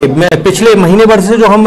पिछले महीने भर से जो हम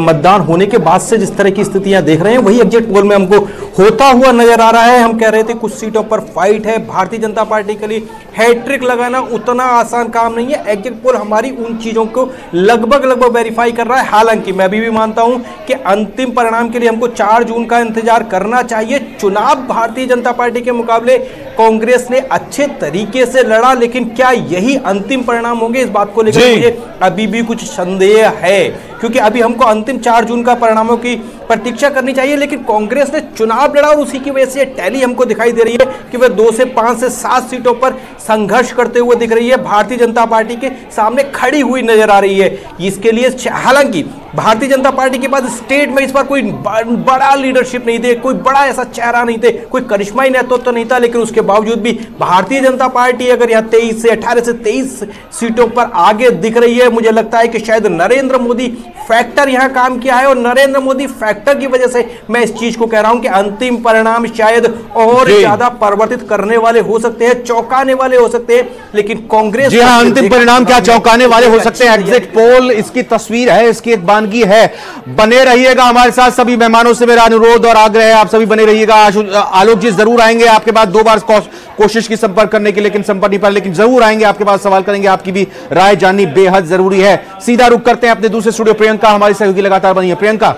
मतदान होने के बाद से जिस तरह की स्थितियां देख रहे हैं वही एग्जिट पोल में हमको होता हुआ नजर आ रहा है। हम कह रहे थे कुछ सीटों पर फाइट है, भारतीय जनता पार्टी के लिए हैट्रिक लगाना उतना आसान काम नहीं है। एग्जिट पोल हमारी उन चीजों को लगभग वेरीफाई कर रहा है। हालांकि मैं भी मानता हूं कि अंतिम परिणाम के लिए हमको 4 जून का इंतजार करना चाहिए। चुनाव भारतीय जनता पार्टी के मुकाबले कांग्रेस ने अच्छे तरीके से लड़ा, लेकिन क्या यही अंतिम परिणाम होंगे, इस बात को लेकर मुझे अभी भी कुछ संदेह है, क्योंकि अभी हमको अंतिम 4 जून का परिणामों की प्रतीक्षा करनी चाहिए। लेकिन कांग्रेस ने चुनाव लड़ा और उसी की वजह से टैली हमको दिखाई दे रही है कि वह 2 से 5 से 7 सीटों पर संघर्ष करते हुए दिख रही है, भारतीय जनता पार्टी के सामने खड़ी हुई नजर आ रही है। इसके लिए हालांकि भारतीय जनता पार्टी के पास स्टेट में इस बार कोई बड़ा लीडरशिप नहीं थे, कोई बड़ा ऐसा चेहरा नहीं थे, कोई करिश्माई नेतृत्व तो नहीं था, लेकिन उसके बावजूद भी भारतीय जनता पार्टी अगर यहाँ 18 से 23 सीटों पर आगे दिख रही है, मुझे लगता है कि शायद नरेंद्र मोदी फैक्टर यहां काम किया है। और नरेंद्र मोदी फैक्टर की वजह से मैं इस चीज को कह रहा हूं कि अंतिम परिणाम शायद और ज्यादा परिवर्तित करने वाले हो सकते हैं, चौंकाने वाले हो सकते हैं। लेकिन कांग्रेस अंतिम परिणाम क्या चौंकाने वाले हो सकते हैं? एग्जिट पोल इसकी तस्वीर है, इसकी एक बानगी है। बने रहिएगा हमारे साथ। सभी मेहमानों से मेरा अनुरोध और आग्रह है, आप सभी बने रहिएगा। आलोक जी जरूर आएंगे आपके पास, 2 बार कोशिश की संपर्क करने की, लेकिन संपर्क नहीं पाए, लेकिन जरूर आएंगे आपके पास, सवाल करेंगे। आपकी भी राय जाननी बेहद जरूरी है। सीधा रुख करते हैं अपने दूसरे स्टूडियो। प्रियंका हमारी सहयोगी लगातार बनी है। प्रियंका,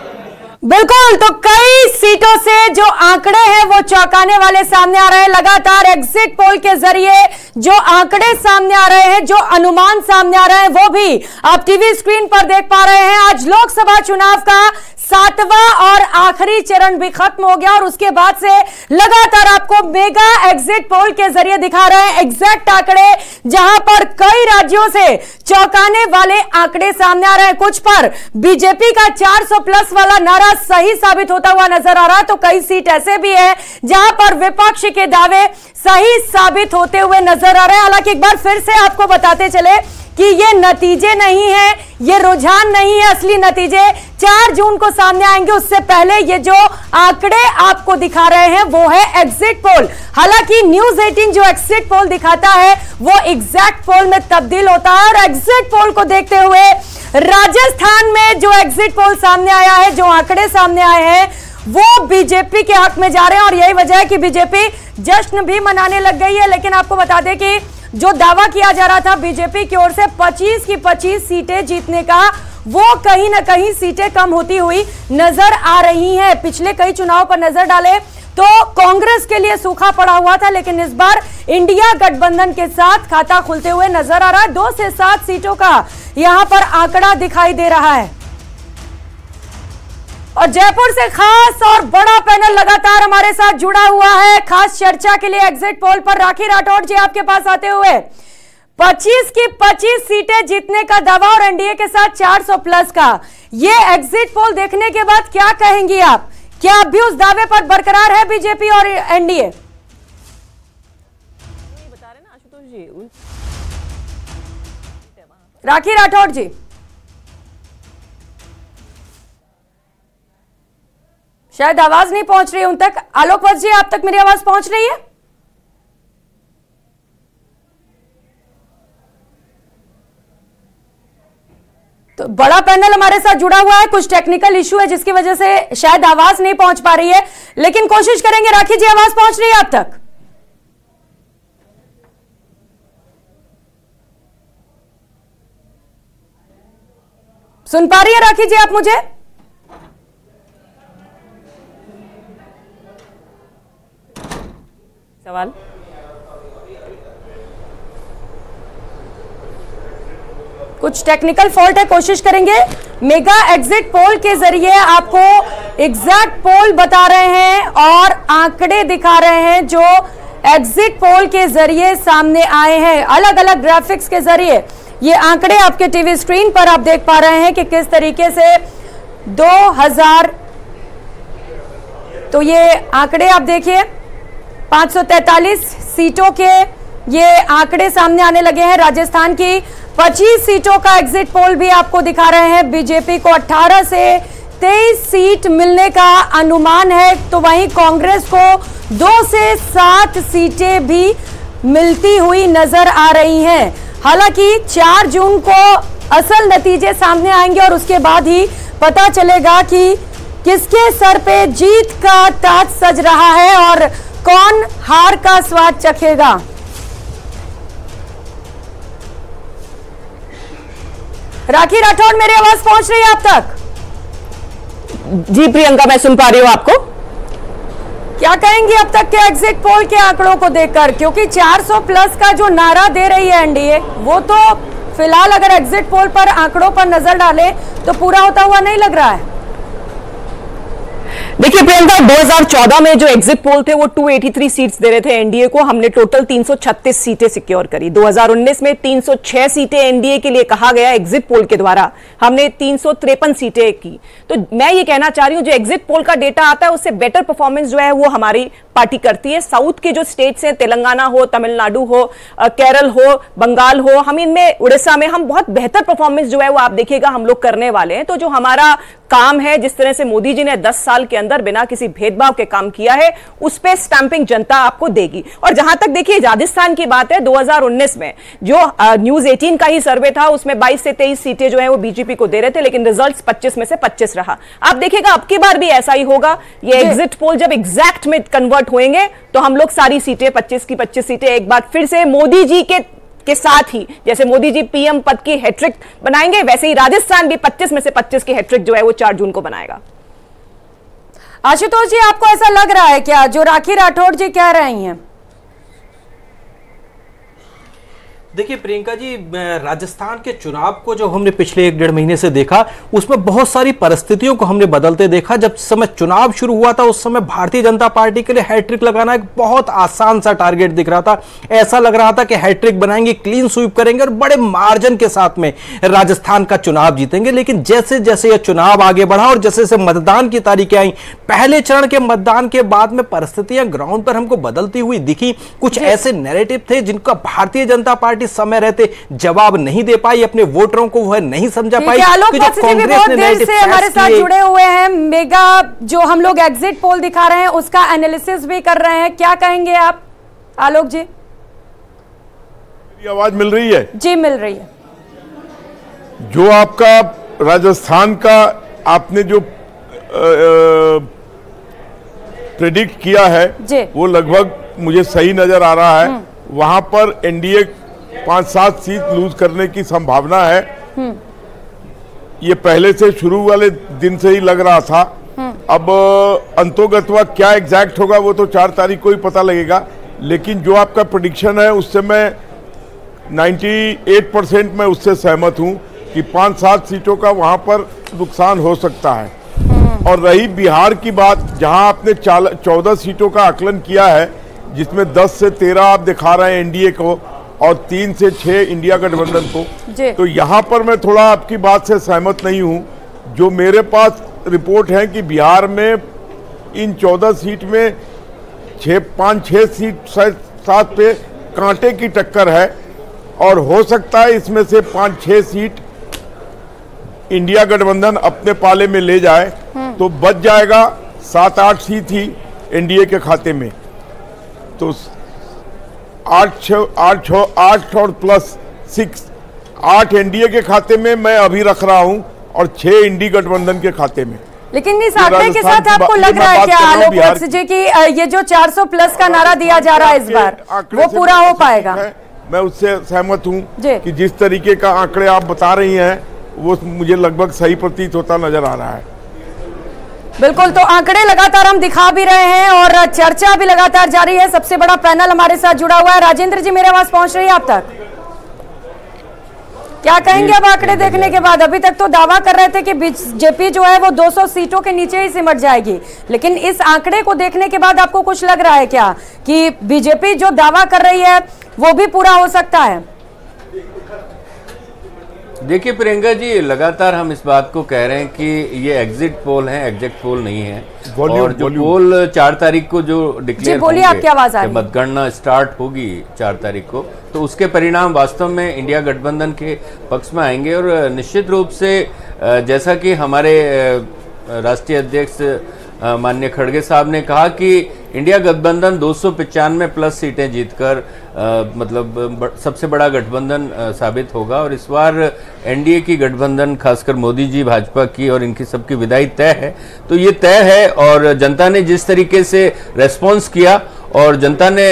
बिल्कुल, तो कई सीटों से जो आंकड़े हैं वो चौंकाने वाले सामने आ रहे हैं। लगातार एग्जिट पोल के जरिए जो आंकड़े सामने आ रहे हैं, जो अनुमान सामने आ रहे हैं, वो भी आप टीवी स्क्रीन पर देख पा रहे हैं। आज लोकसभा चुनाव का 7वां और आखिरी चरण भी खत्म हो गया और उसके बाद से लगातार आपको मेगा एग्जिट पोल के जरिए दिखा रहे हैं एग्जैक्ट आंकड़े, जहां पर कई राज्यों से चौंकाने वाले आंकड़े सामने आ रहे हैं। कुछ पर बीजेपी का 400 प्लस वाला नारा सही साबित होता हुआ नजर आ रहा है, तो कई सीट ऐसे भी है जहां पर विपक्ष के दावे सही साबित होते हुए नजर आ रहे हैं। हालांकि एक बार फिर से आपको बताते चले कि ये नतीजे नहीं है, ये रुझान नहीं है, असली नतीजे 4 जून को सामने आएंगे। उससे पहले ये जो आंकड़े आपको दिखा रहे हैं वो है एग्जिट पोल। हालांकि न्यूज 18 जो एग्जिट पोल दिखाता है वो एग्जैक्ट पोल में तब्दील होता है, और एग्जिट पोल को देखते हुए राजस्थान में जो एग्जिट पोल सामने आया है, जो आंकड़े सामने आए हैं, वो बीजेपी के हक में जा रहे हैं। और यही वजह है कि बीजेपी जश्न भी मनाने लग गई है। लेकिन आपको बता दें कि जो दावा किया जा रहा था बीजेपी की ओर से 25 की 25 सीटें जीतने का, वो कहीं ना कहीं सीटें कम होती हुई नजर आ रही हैं। पिछले कई चुनाव पर नजर डाले तो कांग्रेस के लिए सूखा पड़ा हुआ था, लेकिन इस बार इंडिया गठबंधन के साथ खाता खुलते हुए नजर आ रहा है। 2 से 7 सीटों का यहां पर आंकड़ा दिखाई दे रहा है। और जयपुर से खास और बड़ा पैनल लगातार हमारे साथ जुड़ा हुआ है खास चर्चा के लिए एग्जिट पोल पर। राखी राठौड़ जी आपके पास आते हुए 25 की 25 सीटें जीतने का दावा और एनडीए के साथ 400 प्लस का, ये एग्जिट पोल देखने के बाद क्या कहेंगी आप? क्या अब भी उस दावे पर बरकरार है बीजेपी और एनडीए? बता रहे ना आशुतोष जी। राखी राठौड़ जी, शायद आवाज नहीं पहुंच रही उन तक। आलोक वत्स जी, आप तक मेरी आवाज पहुंच रही है? तो बड़ा पैनल हमारे साथ जुड़ा हुआ है, कुछ टेक्निकल इश्यू है जिसकी वजह से शायद आवाज नहीं पहुंच पा रही है, लेकिन कोशिश करेंगे। राखी जी, आवाज पहुंच रही है आप तक? सुन पा रही है राखी जी आप मुझे? सवाल कुछ टेक्निकल फॉल्ट है, कोशिश करेंगे। मेगा एग्जिट पोल के जरिए आपको एग्जैक्ट पोल बता रहे हैं और आंकड़े दिखा रहे हैं जो एग्जिट पोल के जरिए सामने आए हैं। अलग अलग ग्राफिक्स के जरिए ये आंकड़े आपके टीवी स्क्रीन पर आप देख पा रहे हैं कि किस तरीके से 2000, तो ये आंकड़े आप देखिए 543 सीटों के ये आंकड़े सामने आने लगे हैं। राजस्थान की 25 सीटों का एग्जिट पोल भी आपको दिखा रहे हैं। बीजेपी को 18 से 23 सीट मिलने का अनुमान है, तो वहीं कांग्रेस को 2 से 7 सीटें भी मिलती हुई नजर आ रही हैं। हालांकि 4 जून को असल नतीजे सामने आएंगे और उसके बाद ही पता चलेगा कि किसके सर पे जीत का ताज सज रहा है और कौन हार का स्वाद चखेगा। राखी राठौड़, मेरी आवाज पहुंच रही है आप तक? जी प्रियंका, मैं सुन पा रही हूं आपको। क्या कहेंगे अब तक के एग्जिट पोल के आंकड़ों को देखकर, क्योंकि 400 प्लस का जो नारा दे रही है एनडीए, वो तो फिलहाल अगर एग्जिट पोल पर आंकड़ों पर नजर डाले तो पूरा होता हुआ नहीं लग रहा है। देखिए प्रियंका, 2014 में जो एग्जिट पोल थे वो 283 सीट्स दे रहे थे एनडीए को, हमने टोटल 336 सीटें सिक्योर करी। 2019 में 306 सीटें एनडीए के लिए कहा गया एग्जिट पोल के द्वारा, हमने 353 सीटें की। तो मैं ये कहना चाह रही हूं, जो एग्जिट पोल का डेटा आता है उससे बेटर परफॉर्मेंस जो है वो हमारी पार्टी करती है। साउथ के जो स्टेट्स हैं, तेलंगाना हो, तमिलनाडु हो, केरल हो, बंगाल हो, हम इनमें, उड़ीसा में हम बहुत बेहतर परफॉर्मेंस जो है वो आप देखिएगा हम लोग करने वाले हैं। तो जो हमारा काम है, जिस तरह से मोदी जी ने 10 साल के अंदर बिना किसी भेदभाव के काम किया है, उस पे स्टैंपिंग जनता आपको देगी। और जहां तक देखिए राजस्थान की बात है, 2019 में जो न्यूज 18 का ही सर्वे था उसमें 22 से 23 सीटें जो है वो बीजेपी को दे रहे थे, लेकिन रिजल्ट्स 25 में से 25 रहा। आप देखिएगा अब की बार भी ऐसा ही होगा। ये एग्जिट पोल जब एग्जैक्ट में कन्वर्ट होंगे तो हम लोग सारी सीटें 25 की 25 सीटें एक बार फिर से मोदी जी के साथ ही, जैसे मोदी जी पीएम पद की हैट्रिक बनाएंगे, वैसे ही राजस्थान भी 25 में से 25 की हैट्रिक जो है वो 4 जून को बनाएगा। आशुतोष जी, आपको ऐसा लग रहा है क्या जो राखी राठौड़ जी कह रही हैं? देखिए प्रियंका जी, राजस्थान के चुनाव को जो हमने पिछले 1-1.5 महीने से देखा, उसमें बहुत सारी परिस्थितियों को हमने बदलते देखा। जब समय चुनाव शुरू हुआ था उस समय भारतीय जनता पार्टी के लिए हैट्रिक लगाना एक बहुत आसान सा टारगेट दिख रहा था। ऐसा लग रहा था कि हैट्रिक बनाएंगे, क्लीन स्वीप करेंगे और बड़े मार्जिन के साथ में राजस्थान का चुनाव जीतेंगे। लेकिन जैसे जैसे यह चुनाव आगे बढ़ा और जैसे जैसे मतदान की तारीखें आई, पहले चरण के मतदान के बाद में परिस्थितियां ग्राउंड पर हमको बदलती हुई दिखी। कुछ ऐसे नैरेटिव थे जिनका भारतीय जनता पार्टी समय रहते जवाब नहीं दे पाई, अपने वोटरों को वह नहीं समझा पाई। आलोक भी बहुत देर से हमारे साथ जुड़े हुए हैं, मेगा जो हम लोग एग्जिट पोल दिखा रहे हैं उसका एनालिसिस भी कर रहे हैं। क्या कहेंगे आप आलोक जी? आवाज मिल रही है? जी मिल रही है। जो आपका राजस्थान का आपने जो प्रेडिक्ट किया है वो लगभग मुझे सही नजर आ रहा है। वहां पर एनडीए 5-7 सीट लूज करने की संभावना है। ये पहले से शुरू वाले दिन से ही लग रहा था। अब अंतोगत्वा क्या एग्जैक्ट होगा वो तो 4 तारीख को ही पता लगेगा। लेकिन जो आपका प्रेडिक्शन है उससे मैं 98% में उससे सहमत हूं कि 5-7 सीटों का वहां पर नुकसान हो सकता है। और रही बिहार की बात, जहां आपने 14 सीटों का आकलन किया है, जिसमें 10 से 13 आप दिखा रहे हैं एनडीए को और 3 से 6 इंडिया गठबंधन को, तो यहां पर मैं थोड़ा आपकी बात से सहमत नहीं हूं। जो मेरे पास रिपोर्ट है कि बिहार में इन 14 सीट में 5-6 सीट 7 पे कांटे की टक्कर है और हो सकता है इसमें से 5-6 सीट इंडिया गठबंधन अपने पाले में ले जाए, तो बच जाएगा 7-8 सीट ही एनडीए के खाते में। तो 8 और प्लस 6, 8 एनडीए के खाते में मैं अभी रख रहा हूं और 6 इंडी गठबंधन के खाते में। लेकिन इस आंकड़े के साथ आपको लग रहा है क्या आलोक वत्स जी की ये जो 400 प्लस का नारा दिया जा रहा है इस बार वो पूरा हो पाएगा? मैं उससे सहमत हूं कि जिस तरीके का आंकड़े आप बता रही हैं वो मुझे लगभग सही प्रतीत होता नजर आ रहा है। बिल्कुल, तो आंकड़े लगातार हम दिखा भी रहे हैं और चर्चा भी लगातार जारी है। सबसे बड़ा पैनल हमारे साथ जुड़ा हुआ है। राजेंद्र जी, मेरी आवाज पहुंच रही है आप तक? क्या कहेंगे अब आंकड़े देखने के बाद? अभी तक तो दावा कर रहे थे कि बीजेपी जो है वो 200 सीटों के नीचे ही सिमट जाएगी, लेकिन इस आंकड़े को देखने के बाद आपको कुछ लग रहा है क्या कि बीजेपी जो दावा कर रही है वो भी पूरा हो सकता है? देखिए प्रियंका जी, लगातार हम इस बात को कह रहे हैं कि ये एग्जिट पोल है, एग्जैक्ट पोल नहीं है। और जो पोल 4 तारीख को जो डिक्लेयर होंगे, मतगणना स्टार्ट होगी 4 तारीख को, तो उसके परिणाम वास्तव में इंडिया गठबंधन के पक्ष में आएंगे। और निश्चित रूप से जैसा कि हमारे राष्ट्रीय अध्यक्ष माननीय खड़गे साहब ने कहा कि इंडिया गठबंधन 295 प्लस सीटें जीतकर मतलब सबसे बड़ा गठबंधन साबित होगा और इस बार एनडीए की गठबंधन खासकर मोदी जी भाजपा की और इनकी सबकी विदाई तय है। तो ये तय है और जनता ने जिस तरीके से रेस्पॉन्स किया और जनता ने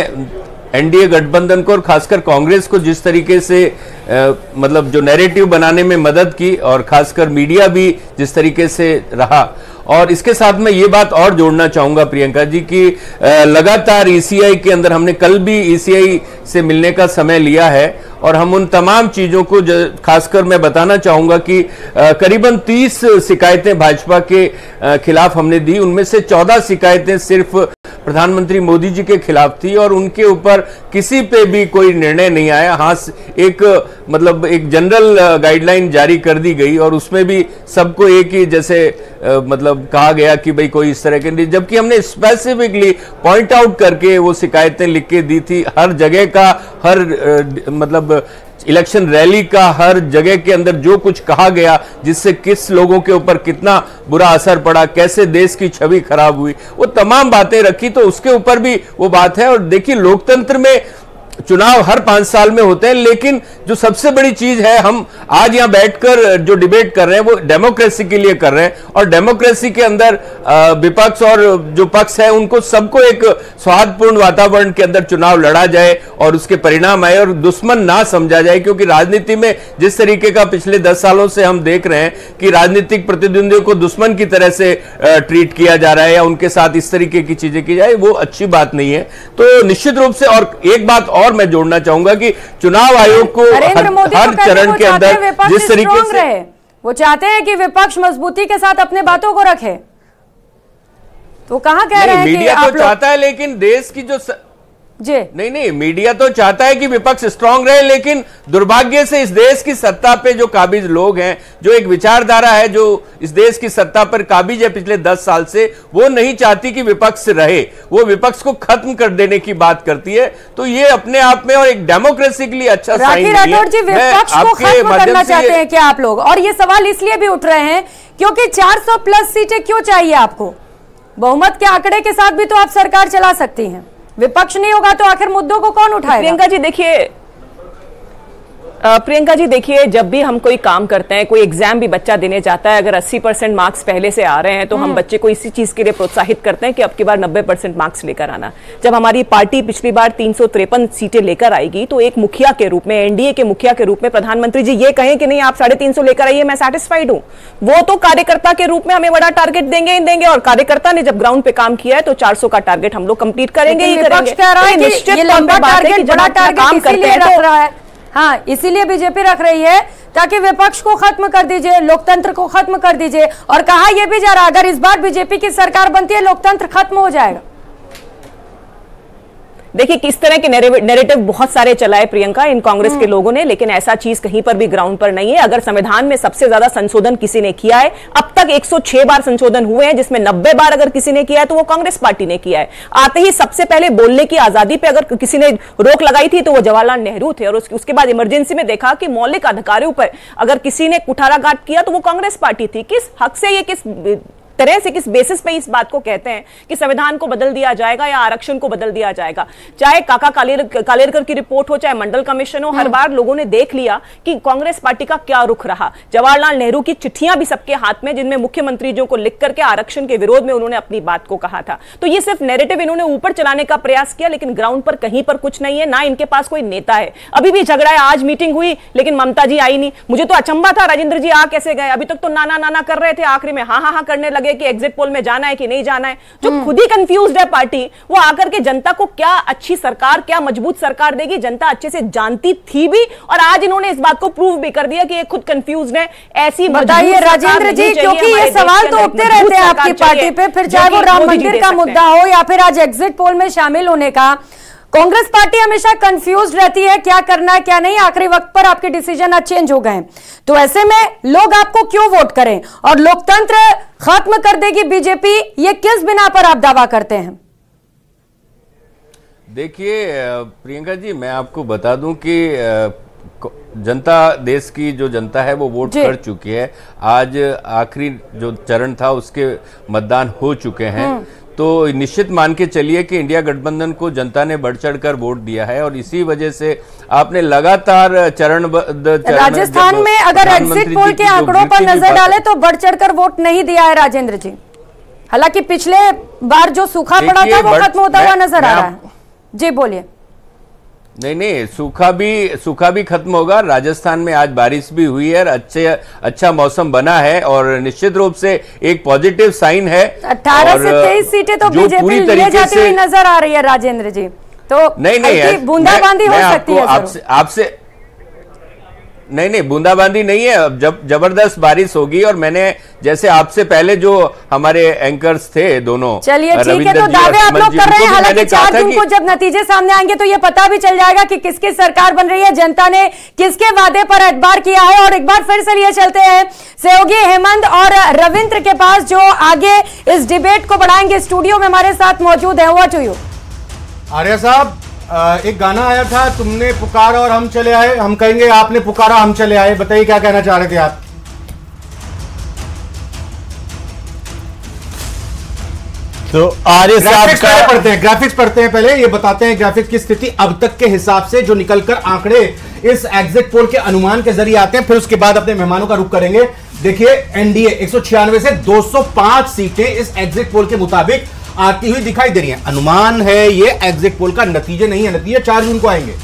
एनडीए गठबंधन को और खासकर कांग्रेस को जिस तरीके से मतलब जो नैरेटिव बनाने में मदद की और खासकर मीडिया भी जिस तरीके से रहा। और इसके साथ में ये बात और जोड़ना चाहूंगा प्रियंका जी कि लगातार ईसीआई के अंदर हमने कल भी ईसीआई से मिलने का समय लिया है और हम उन तमाम चीजों को खासकर मैं बताना चाहूंगा कि करीबन 30 शिकायतें भाजपा के खिलाफ हमने दी, उनमें से 14 शिकायतें सिर्फ प्रधानमंत्री मोदी जी के खिलाफ थी और उनके ऊपर किसी पे भी कोई निर्णय नहीं आया। हाँ, एक मतलब एक जनरल गाइडलाइन जारी कर दी गई और उसमें भी सबको एक ही जैसे मतलब कहा गया कि भाई कोई इस तरह के, जबकि हमने स्पेसिफिकली पॉइंट आउट करके वो शिकायतें लिख के दी थी। हर जगह का हर मतलब इलेक्शन रैली का हर जगह के अंदर जो कुछ कहा गया, जिससे किस लोगों के ऊपर कितना बुरा असर पड़ा, कैसे देश की छवि खराब हुई, वो तमाम बातें रखी। तो उसके ऊपर भी वो बात है। और देखिए लोकतंत्र में चुनाव हर 5 साल में होते हैं, लेकिन जो सबसे बड़ी चीज है हम आज यहां बैठकर जो डिबेट कर रहे हैं वो डेमोक्रेसी के लिए कर रहे हैं और डेमोक्रेसी के अंदर विपक्ष और जो पक्ष है उनको सबको एक सौहार्दपूर्ण वातावरण के अंदर चुनाव लड़ा जाए और उसके परिणाम आए और दुश्मन ना समझा जाए। क्योंकि राजनीति में जिस तरीके का पिछले 10 सालों से हम देख रहे हैं कि राजनीतिक प्रतिद्वंदियों को दुश्मन की तरह से ट्रीट किया जा रहा है या उनके साथ इस तरीके की चीजें की जाए, वो अच्छी बात नहीं है। तो निश्चित रूप से और एक बात और मैं जोड़ना चाहूंगा कि चुनाव आयोग को हर चरण के अंदर जिस तरीके से वो चाहते हैं कि विपक्ष मजबूती के साथ अपने बातों को रखे, तो कहां कह रहे हैं कि मीडिया तो चाहता है, लेकिन देश की जो नहीं मीडिया तो चाहता है कि विपक्ष स्ट्रांग रहे, लेकिन दुर्भाग्य से इस देश की सत्ता पे जो काबिज लोग हैं, जो एक विचारधारा है जो इस देश की सत्ता पर काबिज है पिछले 10 साल से, वो नहीं चाहती कि विपक्ष रहे, वो विपक्ष को खत्म कर देने की बात करती है। तो ये अपने आप में और एक डेमोक्रेसी के लिए अच्छा साइन नहीं है। राठौड़ जी, विपक्ष को खत्म करना चाहते हैं क्या आप लोग? और ये सवाल इसलिए भी उठ रहे हैं क्योंकि 400 प्लस सीटें क्यों चाहिए आपको? बहुमत के आंकड़े के साथ भी तो आप सरकार चला सकती हैं। विपक्ष नहीं होगा तो आखिर मुद्दों को कौन उठाएगा? प्रियंका जी देखिए, जब भी हम कोई काम करते हैं, कोई एग्जाम भी बच्चा देने जाता है, अगर 80% मार्क्स पहले से आ रहे हैं तो हम बच्चे को इसी चीज के लिए प्रोत्साहित करते हैं कि अब की बार 90% मार्क्स लेकर आना। जब हमारी पार्टी पिछली बार 353 सीटें लेकर आएगी तो एक मुखिया के रूप में, एनडीए के मुखिया के रूप में प्रधानमंत्री जी ये कहें कि नहीं आप 350 लेकर आइए, मैं सैटिस्फाइड हूं, वो तो कार्यकर्ता के रूप में हमें बड़ा टारगेट देंगे ही देंगे। और कार्यकर्ता ने जब ग्राउंड पे काम किया है तो 400 का टारगेट हम लोग कंप्लीट करेंगे ही करेंगे। निश्चित लंबा टारगेट, बड़ा टारगेट इसीलिए रख रहा है। हाँ, इसीलिए बीजेपी रख रही है ताकि विपक्ष को खत्म कर दीजिए, लोकतंत्र को खत्म कर दीजिए। और कहा यह भी जा रहा है अगर इस बार बीजेपी की सरकार बनती है लोकतंत्र खत्म हो जाएगा। देखिए किस तरह के नैरेटिव बहुत सारे चलाए प्रियंका इन कांग्रेस के लोगों ने, लेकिन ऐसा चीज कहीं पर भी ग्राउंड पर नहीं है। अगर संविधान में सबसे ज्यादा संशोधन किसी ने किया है, अब तक 106 बार संशोधन हुए हैं, जिसमें 90 बार अगर किसी ने किया है तो वो कांग्रेस पार्टी ने किया है। आते ही सबसे पहले बोलने की आजादी पे अगर किसी ने रोक लगाई थी तो वो जवाहरलाल नेहरू थे, और उसके बाद इमरजेंसी में देखा कि मौलिक अधिकारों पर अगर किसी ने कुठाराघात किया तो वो कांग्रेस पार्टी थी। किस हक से, ये किस तरह से, किस बेसिस पे इस बात को कहते हैं कि संविधान को बदल दिया जाएगा या आरक्षण को बदल दिया जाएगा? चाहे काका कालेरकर की रिपोर्ट हो, चाहे मंडल कमीशन हो, हर बार लोगों ने देख लिया कि कांग्रेस पार्टी का क्या रुख रहा। जवाहरलाल नेहरू की चिट्ठियां भी सबके हाथ में, जिनमें मुख्यमंत्री जी को लिख करके आरक्षण के विरोध में उन्होंने अपनी बात को कहा था। तो ये सिर्फ नैरेटिव इन्होंने ऊपर चलाने का प्रयास किया, लेकिन ग्राउंड पर कहीं पर कुछ नहीं है, ना इनके पास कोई नेता है। अभी भी झगड़ा है, आज मीटिंग हुई लेकिन ममता जी आई नहीं। मुझे तो अचंभा था राजेंद्र जी आ कैसे गए, अभी तक तो नाना नाना कर रहे थे, आखिरी में हाँ हाँ हाँ करने लगे कि एग्जिट पोल में जाना है कि नहीं जाना है। जो खुद ही कंफ्यूज्ड है पार्टी, वो आकर के जनता को क्या अच्छी सरकार, क्या मजबूत सरकार देगी, जनता अच्छे से जानती थी भी, और आज इन्होंने इस बात को प्रूव भी कर दिया कि ये खुद कंफ्यूज्ड है। ऐसी बताइए राजेंद्र जी, क्योंकि ये सवाल तो उठते रहते हैं आपकी पार्टी पे, फिर चाहे वो राम मंदिर का मुद्दा हो या फिर आज एग्जिट पोल में शामिल होने का। कांग्रेस पार्टी हमेशा कंफ्यूज रहती है, क्या करना है क्या नहीं, आखिरी वक्त पर आपके डिसीजन आज चेंज हो गए। तो ऐसे में लोग आपको क्यों वोट करें? और लोकतंत्र खत्म कर देगी बीजेपी, ये किस बिना पर आप दावा करते हैं? देखिए प्रियंका जी, मैं आपको बता दूं कि जनता, देश की जो जनता है वो वोट कर चुकी है। आज आखिरी जो चरण था उसके मतदान हो चुके हैं। तो निश्चित मान के चलिए कि इंडिया गठबंधन को जनता ने बढ़ चढ़कर वोट दिया है और इसी वजह से आपने लगातार राजस्थान में अगर एग्जिट पोल के आंकड़ों पर नजर डाले तो बढ़ चढ़कर वोट नहीं दिया है राजेंद्र जी। हालांकि पिछले बार जो सूखा पड़ा था वो खत्म होता हुआ नजर आ रहा है। जी बोलिए। नहीं, सूखा भी खत्म होगा। राजस्थान में आज बारिश भी हुई है, अच्छा मौसम बना है और निश्चित रूप से एक पॉजिटिव साइन है। 18 से 23 सीटें तो बीजेपी ले जाती हुई नजर आ रही है राजेंद्र जी। तो नहीं बूंदाबांदी हो सकती है आपसे नहीं, बूंदाबांदी नहीं है। अब जब जबरदस्त बारिश होगी और मैंने जैसे आपसे पहले जो हमारे एंकर्स थे दोनों, चलिए ठीक है, तो दावे आप लोग कर रहे हैं। हालांकि 4 जून को जब नतीजे सामने आएंगे तो ये पता भी चल जाएगा कि किसकी सरकार बन रही है, जनता ने किसके वादे पर एतबार किया है। और एक बार फिर से लिए चलते हैं सहयोगी हेमंत और रविंद्र के पास, जो आगे इस डिबेट को बढ़ाएंगे। स्टूडियो में हमारे साथ मौजूद है। ओवर टू यू आर्य साहब। एक गाना आया था, तुमने पुकारा और हम चले आए, हम कहेंगे आपने पुकारा हम चले आए। बताइए क्या कहना चाह रहे थे आप? तो आर्य साहब ग्राफिक्स पढ़ते हैं पहले, ये बताते हैं ग्राफिक्स की स्थिति अब तक के हिसाब से जो निकलकर आंकड़े इस एग्जिट पोल के अनुमान के जरिए आते हैं, फिर उसके बाद अपने मेहमानों का रुख करेंगे। देखिए एनडीए 196 से 205 सीटें इस एग्जिट पोल के मुताबिक आती हुई दिखाई दे रही है। अनुमान है, ये एग्जिट पोल का नतीजे नहीं है, नतीजे 4 जून को आएंगे।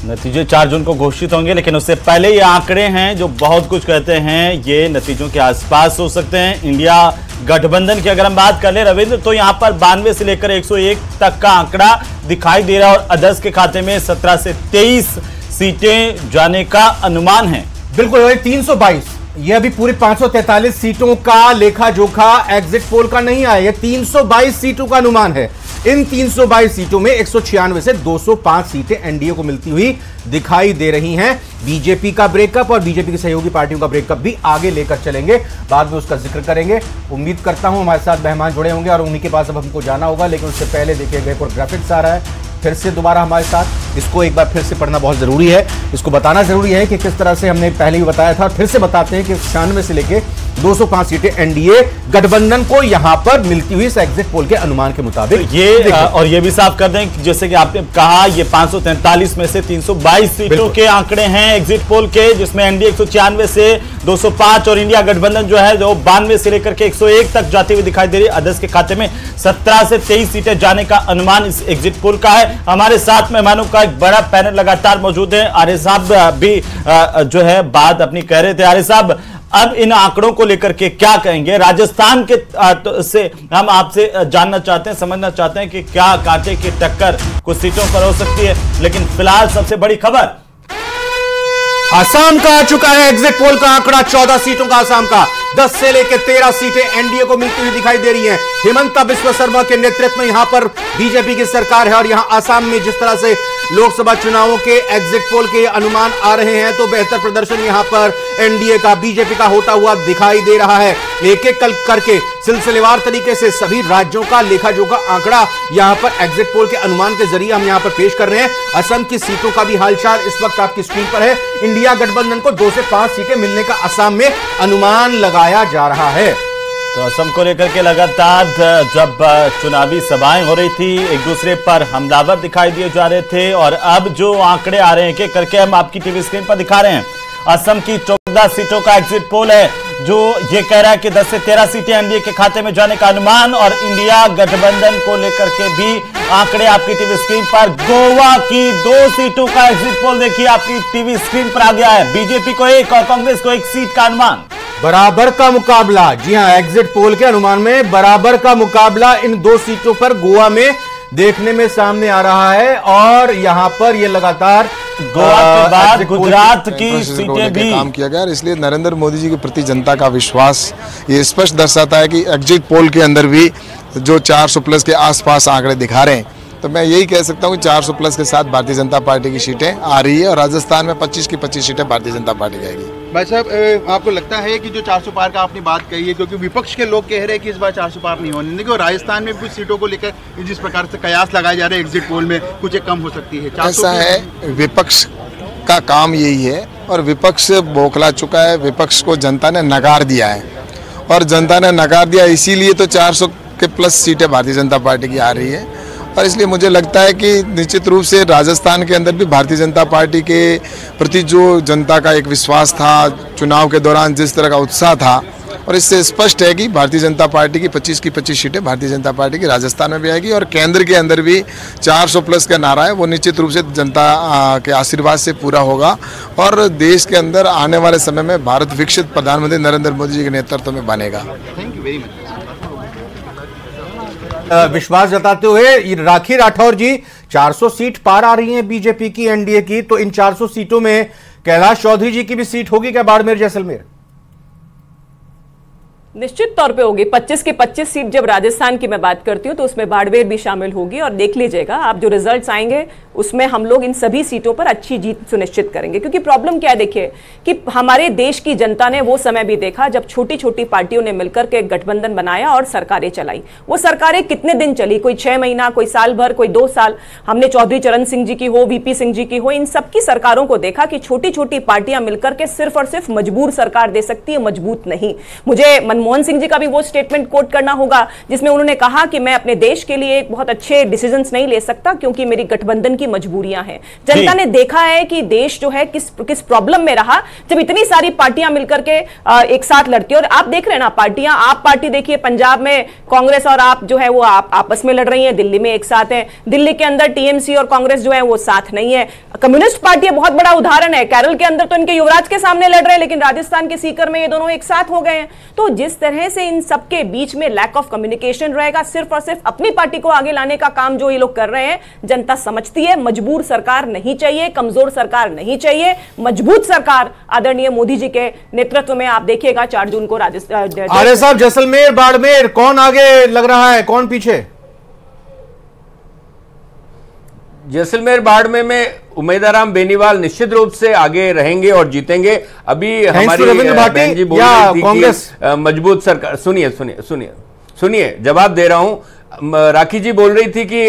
नतीजे 4 जून को घोषित होंगे, लेकिन उससे पहले ये आंकड़े हैं जो बहुत कुछ कहते हैं, ये नतीजों के आसपास हो सकते हैं। इंडिया गठबंधन की अगर हम बात कर ले रविंद्र, तो यहां पर 92 से लेकर 101 तक का आंकड़ा दिखाई दे रहा है और अदर्स के खाते में 17 से 23 सीटें जाने का अनुमान है। बिल्कुल 322, ये अभी पूरी 543 सीटों का लेखा जोखा एग्जिट पोल का नहीं आया, ये 322 सीटों का अनुमान है। इन 322 सीटों में 196 से 205 सीटें एनडीए को मिलती हुई दिखाई दे रही हैं। बीजेपी का ब्रेकअप और बीजेपी की सहयोगी पार्टियों का ब्रेकअप भी आगे लेकर चलेंगे, बाद में उसका जिक्र करेंगे। उम्मीद करता हूं हमारे साथ मेहमान जुड़े होंगे और उन्हीं के पास अब हमको जाना होगा, लेकिन उससे पहले देखिए गए पर ग्राफिक्स आ रहा है फिर से दोबारा हमारे साथ। इसको एक बार फिर से पढ़ना बहुत जरूरी है, इसको बताना जरूरी है कि किस तरह से हमने पहले भी बताया था। फिर से बताते हैं कि 96 से लेके 205 सीटें एनडीए गठबंधन को यहां पर मिलती हुई इस एग्जिट पोल के अनुमान के मुताबिक। और ये भी साफ कर दें, जैसे कि आपने कहा, ये 543 में से 322 सीटों के आंकड़े हैं एग्जिट पोल के, जिसमें एनडीए 196 से 205 और इंडिया गठबंधन जो है जो 92 से लेकर के 101 तक जाती हुई दिखाई दे रही है। अदर्स के खाते में 17 से 23 सीटें जाने का अनुमान इस एग्जिट पोल का है। हमारे साथ मेहमानों का एक बड़ा पैनल लगातार मौजूद है। आर्य साहब भी जो है बात अपनी कह रहे थे। आर्य साहब, अब इन आंकड़ों को लेकर के क्या कहेंगे? राजस्थान के से हम आपसे जानना चाहते हैं, समझना चाहते हैं कि क्या कांटे की टक्कर कुछ सीटों पर हो सकती है। लेकिन फिलहाल सबसे बड़ी खबर असम का आ चुका है एग्जिट पोल का आंकड़ा, 14 सीटों का असम का, 10 से लेकर 13 सीटें एनडीए को मिलती हुई दिखाई दे रही हैं। हिमंता बिस्वा शर्मा के नेतृत्व में यहां पर बीजेपी की सरकार है और यहां असम में जिस तरह से लोकसभा चुनावों के एग्जिट पोल के अनुमान आ रहे हैं, तो बेहतर प्रदर्शन यहां पर एनडीए का, बीजेपी का होता हुआ दिखाई दे रहा है। एक एक करके सिलसिलेवार तरीके से सभी राज्यों का लेखा जोखा आंकड़ा यहां पर एग्जिट पोल के अनुमान के जरिए हम यहां पर पेश कर रहे हैं। असम की सीटों का भी हालचाल इस वक्त आपकी स्क्रीन पर है। इंडिया गठबंधन को 2 से 5 सीटें मिलने का असम में अनुमान लगाया जा रहा है। तो असम को लेकर के लगातार जब चुनावी सभाएं हो रही थी, एक दूसरे पर हमलावर दिखाई दिए जा रहे थे और अब जो आंकड़े आ रहे हैं एक करके हम आपकी टीवी स्क्रीन पर दिखा रहे हैं। असम की 14 सीटों का एग्जिट पोल है जो ये कह रहा है कि 10 से 13 सीटें एनडीए के खाते में जाने का अनुमान, और इंडिया गठबंधन को लेकर के भी आंकड़े आपकी टीवी स्क्रीन पर। गोवा की 2 सीटों का एग्जिट पोल देखिए आपकी टीवी स्क्रीन पर आ गया है। बीजेपी को 1 और कांग्रेस को 1 सीट का अनुमान। बराबर का मुकाबला, जी हां, एग्जिट पोल के अनुमान में बराबर का मुकाबला इन 2 सीटों पर गोवा में देखने में सामने आ रहा है। और यहां पर ये लगातार गोवा के बाद गुजरात की सीटें भी काम किया गया, इसलिए नरेंद्र मोदी जी के प्रति जनता का विश्वास ये स्पष्ट दर्शाता है कि एग्जिट पोल के अंदर भी जो 400 प्लस के आसपास आंकड़े दिखा रहे हैं, तो मैं यही कह सकता हूं कि 400 प्लस के साथ भारतीय जनता पार्टी की सीटें आ रही है और राजस्थान में 25 की 25 सीटें भारतीय जनता पार्टी की आएगी। भाई साहब, आपको लगता है कि जो 400 पार का आपने बात कही है, क्योंकि विपक्ष के लोग कह रहे हैं कि इस बार 400 पार नहीं होने देंगे और राजस्थान में कुछ सीटों को लेकर जिस प्रकार से कयास लगाए जा रहे हैं एग्जिट पोल में कुछ एक कम हो सकती है। ऐसा है, विपक्ष का काम यही है और विपक्ष बौखला चुका है। विपक्ष को जनता ने नकार दिया है और जनता ने नकार दिया, इसीलिए तो 400 के प्लस सीटें भारतीय जनता पार्टी की आ रही है। और इसलिए मुझे लगता है कि निश्चित रूप से राजस्थान के अंदर भी भारतीय जनता पार्टी के प्रति जो जनता का एक विश्वास था, चुनाव के दौरान जिस तरह का उत्साह था, और इससे स्पष्ट है कि भारतीय जनता पार्टी की 25 की 25 सीटें भारतीय जनता पार्टी की राजस्थान में भी आएगी। और केंद्र के अंदर भी 400 प्लस का नारा है, वो निश्चित रूप से जनता के आशीर्वाद से पूरा होगा और देश के अंदर आने वाले समय में भारत विकसित प्रधानमंत्री नरेंद्र मोदी जी के नेतृत्व में बनेगा। Thank you very much. विश्वास जताते हुए राखी राठौर जी, 400 सीट पार आ रही हैं बीजेपी की, एनडीए की, तो इन 400 सीटों में कैलाश चौधरी जी की भी सीट होगी क्या बाड़मेर जैसलमेर? निश्चित तौर पे होगी। 25 की 25 सीट जब राजस्थान की मैं बात करती हूं तो उसमें बाड़मेर भी शामिल होगी और देख लीजिएगा आप, जो रिजल्ट्स आएंगे उसमें हम लोग इन सभी सीटों पर अच्छी जीत सुनिश्चित करेंगे। क्योंकि प्रॉब्लम क्या है, देखिए कि हमारे देश की जनता ने वो समय भी देखा जब छोटी छोटी पार्टियों ने मिलकर के एक गठबंधन बनाया और सरकारें चलाई। वो सरकारें कितने दिन चली, कोई 6 महीना, कोई साल भर, कोई 2 साल। हमने चौधरी चरण सिंह जी की हो, वीपी सिंह जी की हो, इन सबकी सरकारों को देखा कि छोटी छोटी पार्टियां मिलकर के सिर्फ और सिर्फ मजबूर सरकार दे सकती है, मजबूत नहीं। मुझे मनमोहन सिंह जी का भी वो स्टेटमेंट कोट करना होगा जिसमें उन्होंने कहा कि मैं अपने देश के लिए एक बहुत अच्छे डिसीजंस नहीं ले सकता क्योंकि मेरी गठबंधन की मजबूरियां हैं। जनता ने देखा है कि देश जो है किस प्रॉब्लम में रहा जब इतनी सारी पार्टियां मिलकर के एक साथ लड़ती है। और आप देख रहे हैं ना, पार्टियां, आप पार्टी देखिए पंजाब में कांग्रेस और आप जो है वो आप आपस में लड़ रही हैं, दिल्ली में एक साथ है, दिल्ली के अंदर टीएमसी और कांग्रेस जो है वो साथ नहीं है। कम्युनिस्ट पार्टी बहुत बड़ा उदाहरण है, केरल के अंदर तो इनके युवराज के सामने लड़ रहे हैं लेकिन राजस्थान के सीकर में ये दोनों एक साथ हो गए हैं। तो जिस तरह से इन सबके बीच में लैक ऑफ कम्युनिकेशन रहेगा, सिर्फ और सिर्फ अपनी पार्टी को आगे लाने का काम जो ये लोग कर रहे हैं, जनता समझती है मजबूर सरकार नहीं चाहिए, कमजोर सरकार नहीं चाहिए, मजबूत सरकार आदरणीय मोदी जी के नेतृत्व में आप देखिएगा 4 जून को राजस्थान। आर्य साहब, जैसलमेर बाड़मेर कौन आगे लग रहा है, कौन पीछे? जैसलमेर बाड़मेर में उमेदराम बेनीवाल निश्चित रूप से आगे रहेंगे और जीतेंगे। अभी हमारी बहन जी बोल रही थी कि मजबूत सरकार, सुनिए जवाब दे रहा हूं। राखी जी बोल रही थी कि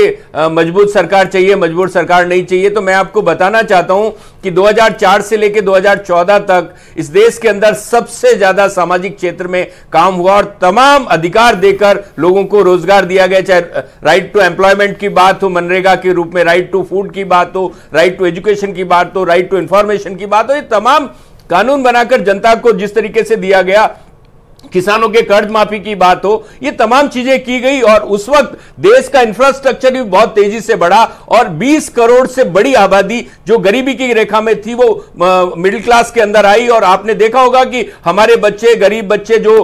मजबूत सरकार चाहिए, मजबूत सरकार नहीं चाहिए। तो मैं आपको बताना चाहता हूं कि 2004 से लेकर 2014 तक इस देश के अंदर सबसे ज्यादा सामाजिक क्षेत्र में काम हुआ और तमाम अधिकार देकर लोगों को रोजगार दिया गया। चाहे राइट टू एम्प्लॉयमेंट की बात हो, मनरेगा के रूप में राइट टू फूड की बात हो, राइट टू एजुकेशन की बात हो, राइट टू इंफॉर्मेशन की बात हो, ये तमाम कानून बनाकर जनता को जिस तरीके से दिया गया, किसानों के कर्ज माफी की बात हो, ये तमाम चीजें की गई। और उस वक्त देश का इंफ्रास्ट्रक्चर भी बहुत तेजी से बढ़ा और 20 करोड़ से बड़ी आबादी जो गरीबी की रेखा में थी वो मिडिल क्लास के अंदर आई। और आपने देखा होगा कि हमारे बच्चे, गरीब बच्चे जो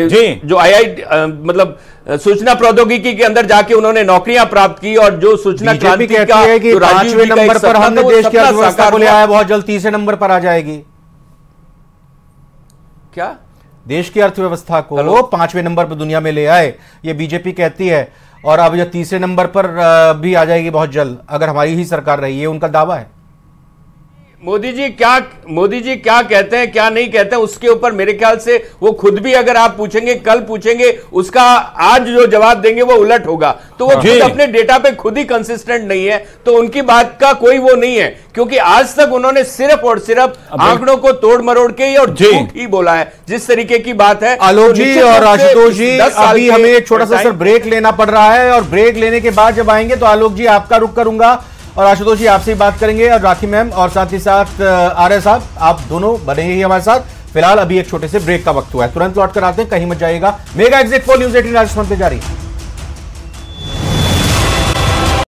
जो मतलब सूचना प्रौद्योगिकी के अंदर जाके उन्होंने नौकरियां प्राप्त की और जो सूचना क्रांति का जो 5वें नंबर पर हमने देश की अर्थव्यवस्था को ले आया, बहुत जल्द 3रे नंबर पर आ जाएगी। क्या देश की अर्थव्यवस्था को 5वें नंबर पर दुनिया में ले आए, ये बीजेपी कहती है। और अब ये 3रे नंबर पर भी आ जाएगी बहुत जल्द अगर हमारी ही सरकार रही है, उनका दावा है। मोदी जी क्या कहते हैं, क्या नहीं कहते हैं, उसके ऊपर मेरे ख्याल से वो खुद भी अगर आप पूछेंगे, कल पूछेंगे, उसका आज जो जवाब देंगे वो उलट होगा। तो वो खुद अपने डेटा पे खुद ही कंसिस्टेंट नहीं है, तो उनकी बात का कोई वो नहीं है। क्योंकि आज तक उन्होंने सिर्फ और सिर्फ आंकड़ों को तोड़ मरोड़ के और झूठ ही बोला है, जिस तरीके की बात है। आलोक जी और आशुतोष जी, अभी हमें एक छोटा सा ब्रेक लेना पड़ रहा है और ब्रेक लेने के बाद जब आएंगे तो आलोक जी आपका रुख करूंगा और आशुतोष जी आपसे ही बात करेंगे और राखी मैम और साथ ही साथ आर्य साहब, आप दोनों बनेंगे ही हमारे साथ। फिलहाल अभी एक छोटे से ब्रेक का वक्त हुआ है, तुरंत लौट कर आते हैं, कहीं मत जाइएगा। Mega exit poll news 18 Rajasthan पे जारी।